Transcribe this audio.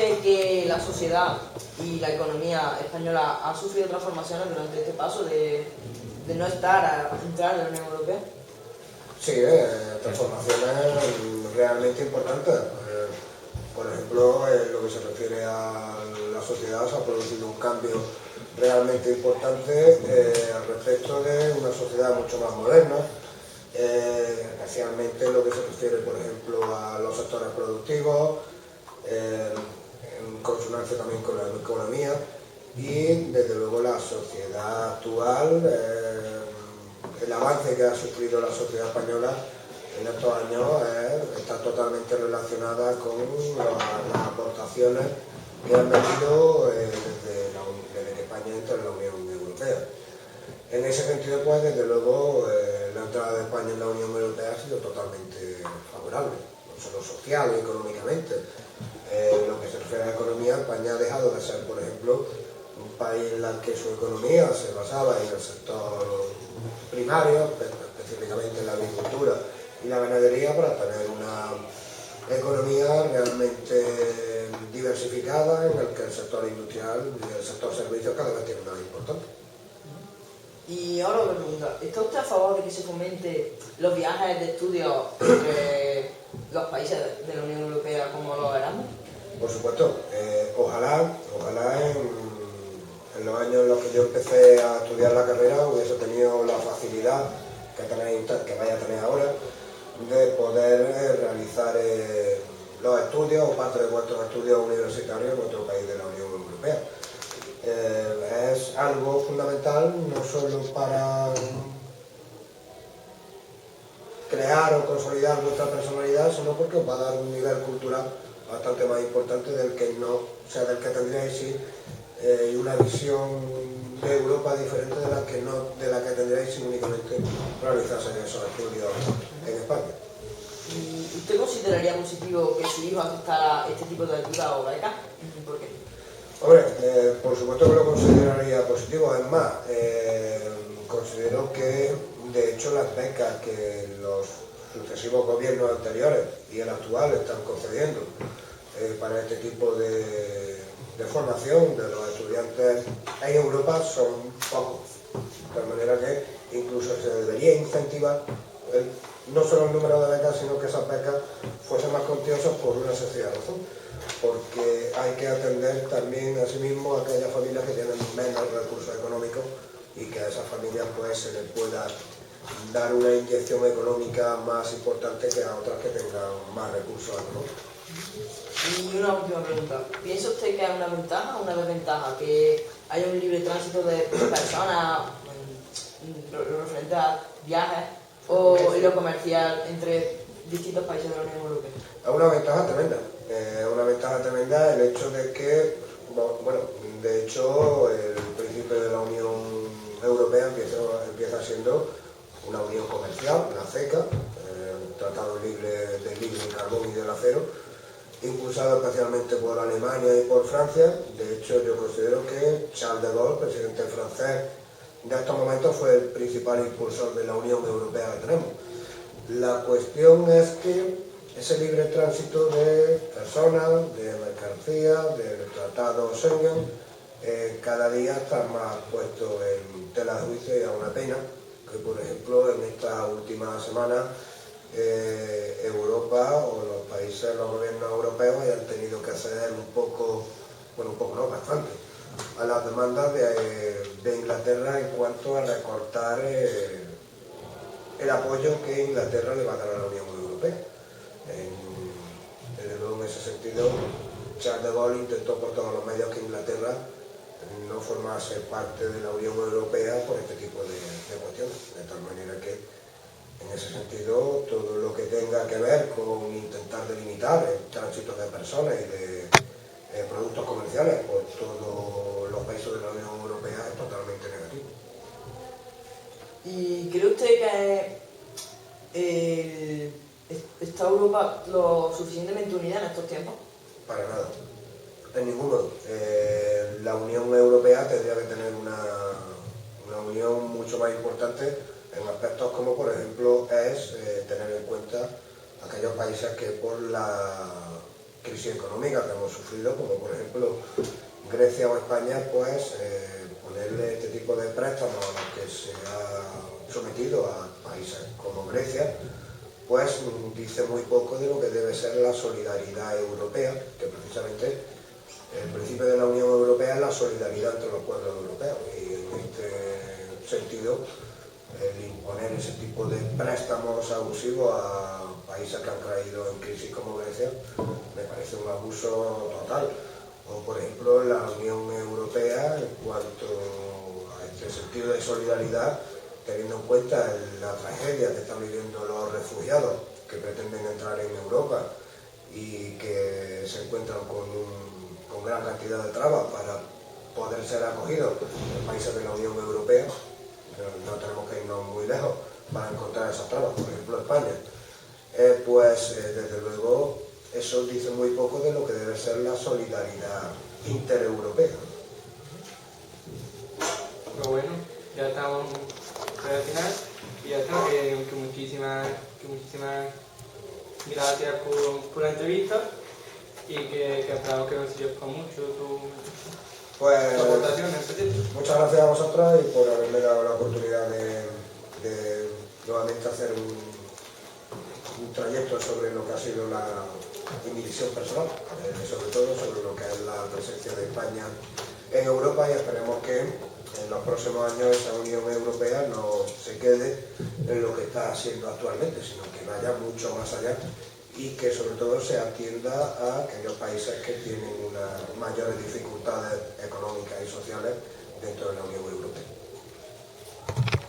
cree que la sociedad y la economía española ha sufrido transformaciones durante este paso de no estar a entrar en la Unión Europea? Sí, transformaciones realmente importantes. Por ejemplo, en lo que se refiere a la sociedad, se ha producido un cambio realmente importante al respecto de una sociedad mucho más moderna, especialmente en lo que se refiere, por ejemplo, a los sectores productivos, en consonancia también con la economía, y desde luego la sociedad actual, el avance que ha sufrido la sociedad española en estos años está totalmente relacionada con las aportaciones que han venido desde que España entra en la Unión Europea. En ese sentido, pues, desde luego, la entrada de España en la Unión Europea ha sido totalmente favorable, no solo social y económicamente. En lo que se refiere a la economía, España ha dejado de ser, por ejemplo, un país en el que su economía se basaba en el sector primario, específicamente en la agricultura y la ganadería, para tener una economía realmente diversificada en el que el sector industrial y el sector servicios cada vez tiene más importancia. Y ahora una pregunta, ¿está usted a favor de que se fomente los viajes de estudio entre los países de la Unión Europea como los Erasmus? Por supuesto, ojalá en los años en los que yo empecé a estudiar la carrera hubiese tenido la facilidad que vaya a tener ahora de poder realizar los estudios o parte de vuestros estudios universitarios en otro país de la Unión Europea. Es algo fundamental no solo para crear o consolidar vuestra personalidad, sino porque os va a dar un nivel cultural bastante más importante del que tendríais y una visión de Europa diferente de la que tendríais si únicamente realizase esos estudios en España. ¿Y usted consideraría positivo que su hijo aceptara este tipo de ayuda o beca? ¿Por qué? Hombre, por supuesto que lo consideraría positivo. Es más, considero que de hecho las becas que los sucesivos gobiernos anteriores y el actual están concediendo para este tipo de formación de los estudiantes en Europa son pocos. De tal manera que incluso se debería incentivar no solo el número de becas, sino que esas becas fuesen más cuantiosas por una sencilla razón. Porque hay que atender también asimismo a aquellas familias que tienen menos recursos económicos y que a esas familias pues se les pueda dar una inyección económica más importante que a otras que tengan más recursos económicos. Y una última pregunta, ¿piensa usted que es una ventaja o una desventaja que haya un libre tránsito de personas referente a viajes o en lo comercial entre distintos países de la Unión Europea? Es una ventaja tremenda. Una ventaja tremenda el hecho de que, bueno, de hecho el principio de la Unión Europea empieza siendo una unión comercial, la CECA, el Tratado de Libre del Carbón y del Acero, impulsado especialmente por Alemania y por Francia. De hecho, yo considero que Charles de Gaulle, presidente francés de estos momentos, fue el principal impulsor de la Unión Europea que tenemos. La cuestión es que ese libre tránsito de personas, de mercancías, del tratado Schengen, cada día está más puesto en tela de juicio y a una pena que, por ejemplo, en esta última semana Europa o los países, los gobiernos europeos hayan tenido que ceder bastante, a las demandas de Inglaterra en cuanto a recortar el apoyo que Inglaterra le va a dar a la Unión Europea. Desde luego, en ese sentido, Charles de Gaulle intentó por todos los medios que Inglaterra no formase parte de la Unión Europea por este tipo de cuestiones, de tal manera que en ese sentido todo lo que tenga que ver con intentar delimitar el tránsito de personas y de productos comerciales por todos los países de la Unión Europea es totalmente negativo. ¿Y cree usted que está Europa lo suficientemente unida en estos tiempos? Para nada, en ningún modo. La Unión Europea tendría que tener una unión mucho más importante en aspectos como, por ejemplo, es tener en cuenta aquellos países que por la crisis económica que hemos sufrido, como por ejemplo Grecia o España, pues ponerle este tipo de préstamos a los que se ha sometido a países como Grecia, pues dice muy poco de lo que debe ser la solidaridad europea, que precisamente el principio de la Unión Europea es la solidaridad entre los pueblos europeos, y en este sentido el imponer ese tipo de préstamos abusivos a países que han caído en crisis como Grecia me parece un abuso total. O por ejemplo la Unión Europea, en cuanto a este sentido de solidaridad, teniendo en cuenta la tragedia que están viviendo los refugiados que pretenden entrar en Europa y que se encuentran con gran cantidad de trabas para poder ser acogidos en países de la Unión Europea. No tenemos que irnos muy lejos para encontrar esas trabas, por ejemplo España. Desde luego eso dice muy poco de lo que debe ser la solidaridad intereuropea. Pero bueno, ya estamos al final y ya está, que muchísimas gracias por la entrevista y que esperamos que nos sirva mucho tu aportación en este tema. Muchas gracias a vosotros y por haberme dado la oportunidad de nuevamente hacer un trayecto sobre lo que ha sido mi visión personal, sobre todo sobre lo que es la presencia de España en Europa, y esperemos que en los próximos años esa Unión Europea no se quede en lo que está haciendo actualmente, sino que vaya mucho más allá y que sobre todo se atienda a aquellos países que tienen unas mayores dificultades económicas y sociales dentro de la Unión Europea.